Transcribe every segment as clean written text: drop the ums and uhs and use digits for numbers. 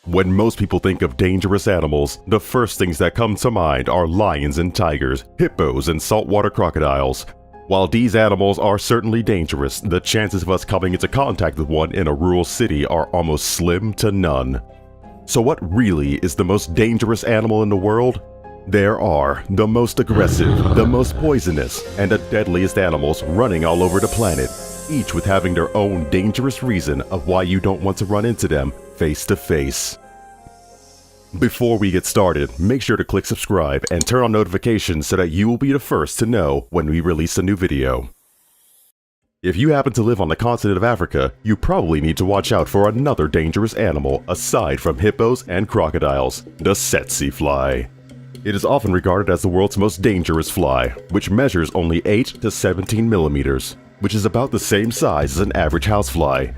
When most people think of dangerous animals, the first things that come to mind are lions and tigers, hippos and saltwater crocodiles. While these animals are certainly dangerous, the chances of us coming into contact with one in a rural city are almost slim to none. So what really is the most dangerous animal in the world? There are the most aggressive, the most poisonous, and the deadliest animals running all over the planet, each with having their own dangerous reason of why you don't want to run into them face to face. Before we get started, make sure to click subscribe and turn on notifications so that you will be the first to know when we release a new video. If you happen to live on the continent of Africa, you probably need to watch out for another dangerous animal aside from hippos and crocodiles, the tsetse fly. It is often regarded as the world's most dangerous fly, which measures only 8 to 17 millimeters, which is about the same size as an average housefly.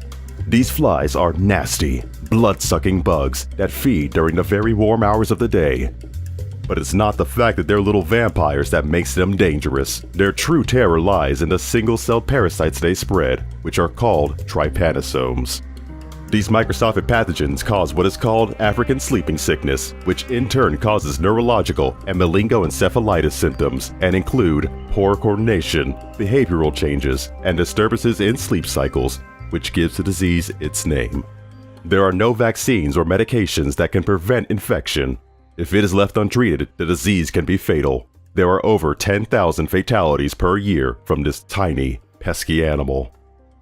These flies are nasty, blood-sucking bugs that feed during the very warm hours of the day. But it's not the fact that they're little vampires that makes them dangerous. Their true terror lies in the single-celled parasites they spread, which are called trypanosomes. These microscopic pathogens cause what is called African sleeping sickness, which in turn causes neurological and meningoencephalitis symptoms and include poor coordination, behavioral changes, and disturbances in sleep cycles, which gives the disease its name. There are no vaccines or medications that can prevent infection. If it is left untreated, the disease can be fatal. There are over 10,000 fatalities per year from this tiny, pesky animal.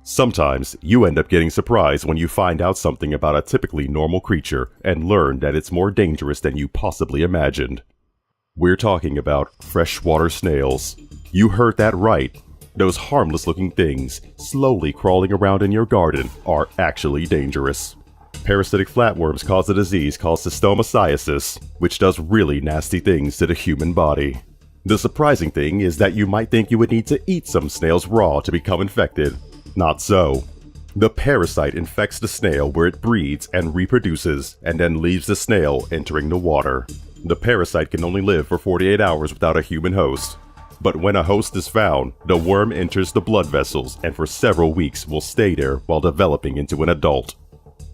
Sometimes, you end up getting surprised when you find out something about a typically normal creature and learn that it's more dangerous than you possibly imagined. We're talking about freshwater snails. You heard that right. Those harmless-looking things, slowly crawling around in your garden, are actually dangerous. Parasitic flatworms cause a disease called stomatiasis, which does really nasty things to the human body. The surprising thing is that you might think you would need to eat some snails raw to become infected. Not so. The parasite infects the snail where it breeds and reproduces, and then leaves the snail entering the water. The parasite can only live for 48 hours without a human host. But when a host is found, the worm enters the blood vessels and for several weeks will stay there while developing into an adult.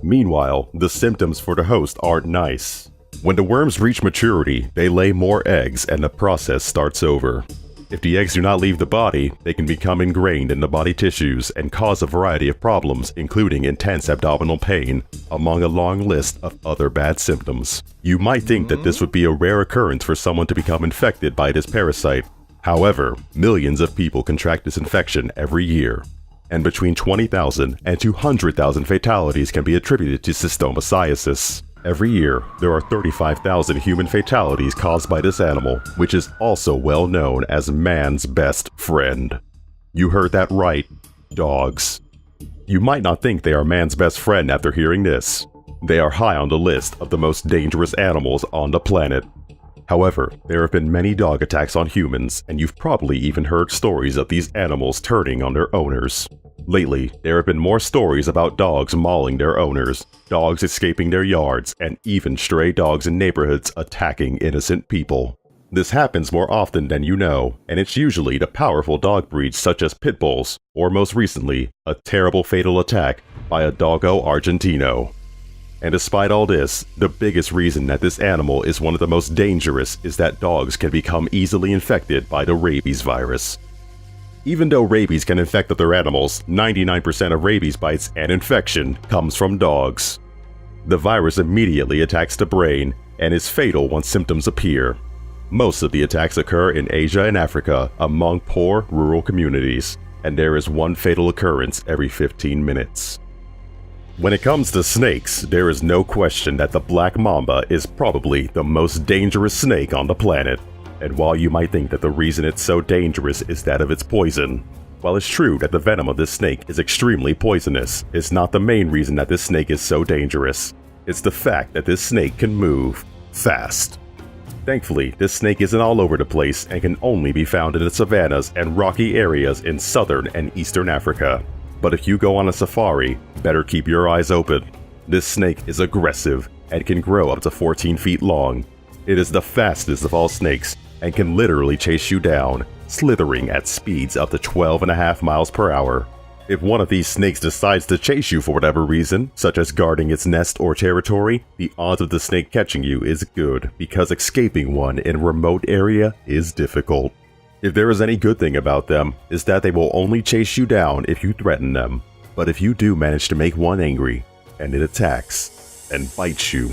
Meanwhile, the symptoms for the host aren't nice. When the worms reach maturity, they lay more eggs and the process starts over. If the eggs do not leave the body, they can become ingrained in the body tissues and cause a variety of problems, including intense abdominal pain, among a long list of other bad symptoms. You might think that this would be a rare occurrence for someone to become infected by this parasite. However, millions of people contract this infection every year, and between 20,000 and 200,000 fatalities can be attributed to stomatiasis. Every year, there are 35,000 human fatalities caused by this animal, which is also well known as man's best friend. You heard that right, dogs. You might not think they are man's best friend after hearing this. They are high on the list of the most dangerous animals on the planet. However, there have been many dog attacks on humans, and you've probably even heard stories of these animals turning on their owners. Lately, there have been more stories about dogs mauling their owners, dogs escaping their yards, and even stray dogs in neighborhoods attacking innocent people. This happens more often than you know, and it's usually the powerful dog breeds such as pit bulls, or most recently, a terrible fatal attack by a doggo argentino. And despite all this, the biggest reason that this animal is one of the most dangerous is that dogs can become easily infected by the rabies virus. Even though rabies can infect other animals, 99% of rabies bites and infection comes from dogs. The virus immediately attacks the brain and is fatal once symptoms appear. Most of the attacks occur in Asia and Africa among poor rural communities, and there is one fatal occurrence every 15 minutes. When it comes to snakes, there is no question that the black mamba is probably the most dangerous snake on the planet. And while you might think that the reason it's so dangerous is that of its poison, while it's true that the venom of this snake is extremely poisonous, it's not the main reason that this snake is so dangerous. It's the fact that this snake can move fast. Thankfully, this snake isn't all over the place and can only be found in the savannas and rocky areas in southern and eastern Africa. But if you go on a safari, better keep your eyes open. This snake is aggressive and can grow up to 14 feet long. It is the fastest of all snakes and can literally chase you down, slithering at speeds up to 12.5 miles per hour. If one of these snakes decides to chase you for whatever reason, such as guarding its nest or territory, the odds of the snake catching you is good, because escaping one in a remote area is difficult. If there is any good thing about them, is that they will only chase you down if you threaten them. But if you do manage to make one angry, and it attacks, and bites you,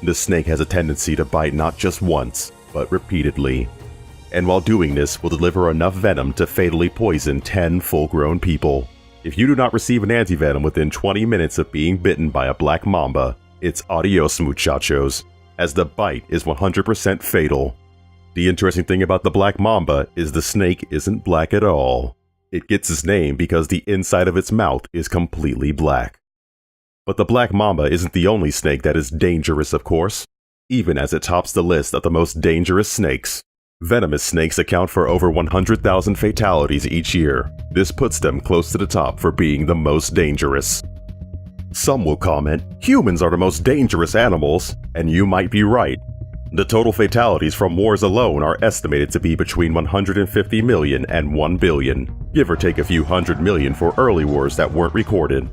the snake has a tendency to bite not just once, but repeatedly. And while doing this will deliver enough venom to fatally poison 10 full-grown people. If you do not receive an antivenom within 20 minutes of being bitten by a black mamba, it's adios muchachos, as the bite is 100% fatal. The interesting thing about the black mamba is the snake isn't black at all. It gets its name because the inside of its mouth is completely black. But the black mamba isn't the only snake that is dangerous, of course, even as it tops the list of the most dangerous snakes. Venomous snakes account for over 100,000 fatalities each year. This puts them close to the top for being the most dangerous. Some will comment, humans are the most dangerous animals, and you might be right. The total fatalities from wars alone are estimated to be between 150 million and 1 billion, give or take a few hundred million for early wars that weren't recorded.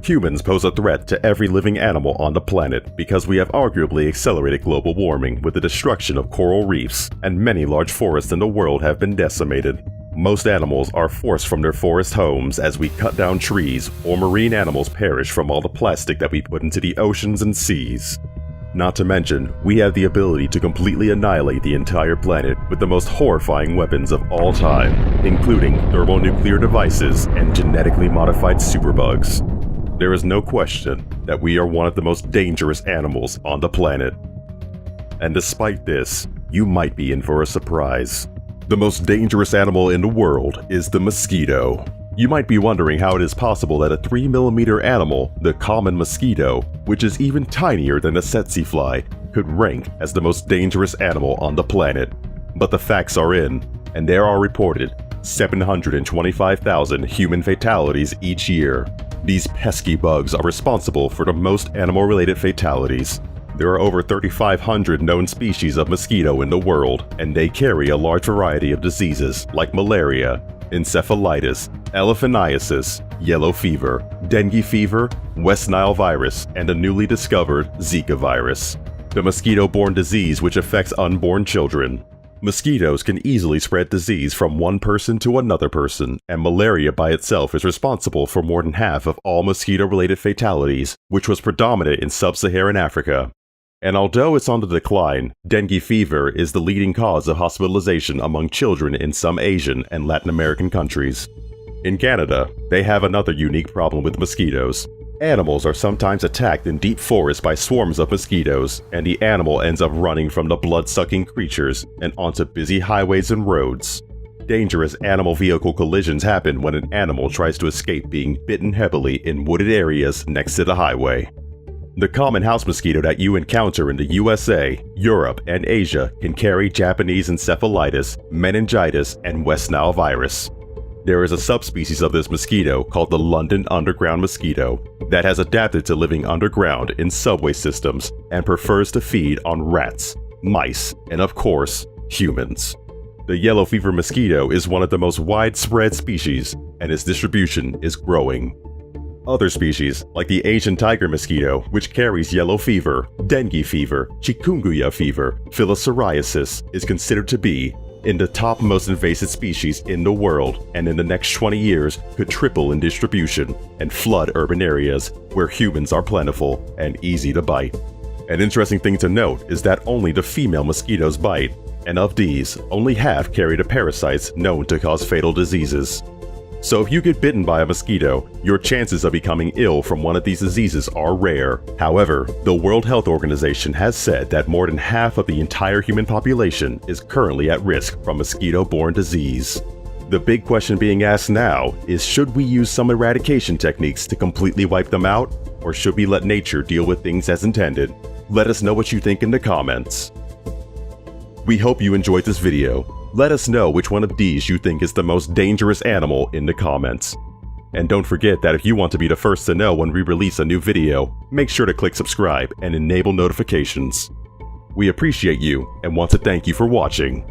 Humans pose a threat to every living animal on the planet because we have arguably accelerated global warming with the destruction of coral reefs, and many large forests in the world have been decimated. Most animals are forced from their forest homes as we cut down trees, or marine animals perish from all the plastic that we put into the oceans and seas. Not to mention, we have the ability to completely annihilate the entire planet with the most horrifying weapons of all time, including thermonuclear devices and genetically modified superbugs. There is no question that we are one of the most dangerous animals on the planet. And despite this, you might be in for a surprise. The most dangerous animal in the world is the mosquito. You might be wondering how it is possible that a 3mm animal, the common mosquito, which is even tinier than a tsetse fly, could rank as the most dangerous animal on the planet. But the facts are in, and there are reported 725,000 human fatalities each year. These pesky bugs are responsible for the most animal-related fatalities. There are over 3,500 known species of mosquito in the world, and they carry a large variety of diseases like malaria, encephalitis, elephantiasis, yellow fever, dengue fever, West Nile virus, and the newly discovered Zika virus, the mosquito-borne disease which affects unborn children. Mosquitoes can easily spread disease from one person to another person, and malaria by itself is responsible for more than half of all mosquito-related fatalities, which was predominant in sub-Saharan Africa. And although it's on the decline, dengue fever is the leading cause of hospitalization among children in some Asian and Latin American countries. In Canada, they have another unique problem with mosquitoes. Animals are sometimes attacked in deep forests by swarms of mosquitoes, and the animal ends up running from the blood-sucking creatures and onto busy highways and roads. Dangerous animal vehicle collisions happen when an animal tries to escape being bitten heavily in wooded areas next to the highway. The common house mosquito that you encounter in the USA, Europe, and Asia can carry Japanese encephalitis, meningitis, and West Nile virus. There is a subspecies of this mosquito called the London underground mosquito that has adapted to living underground in subway systems and prefers to feed on rats, mice, and of course, humans. The yellow fever mosquito is one of the most widespread species, and its distribution is growing. Other species, like the Asian tiger mosquito, which carries yellow fever, dengue fever, chikungunya fever, filariasis, is considered to be in the top most invasive species in the world, and in the next 20 years could triple in distribution and flood urban areas where humans are plentiful and easy to bite. An interesting thing to note is that only the female mosquitoes bite, and of these, only half carry the parasites known to cause fatal diseases. So if you get bitten by a mosquito, your chances of becoming ill from one of these diseases are rare. However, the World Health Organization has said that more than half of the entire human population is currently at risk from mosquito-borne disease. The big question being asked now is, should we use some eradication techniques to completely wipe them out, or should we let nature deal with things as intended? Let us know what you think in the comments. We hope you enjoyed this video. Let us know which one of these you think is the most dangerous animal in the comments. And don't forget that if you want to be the first to know when we release a new video, make sure to click subscribe and enable notifications. We appreciate you and want to thank you for watching.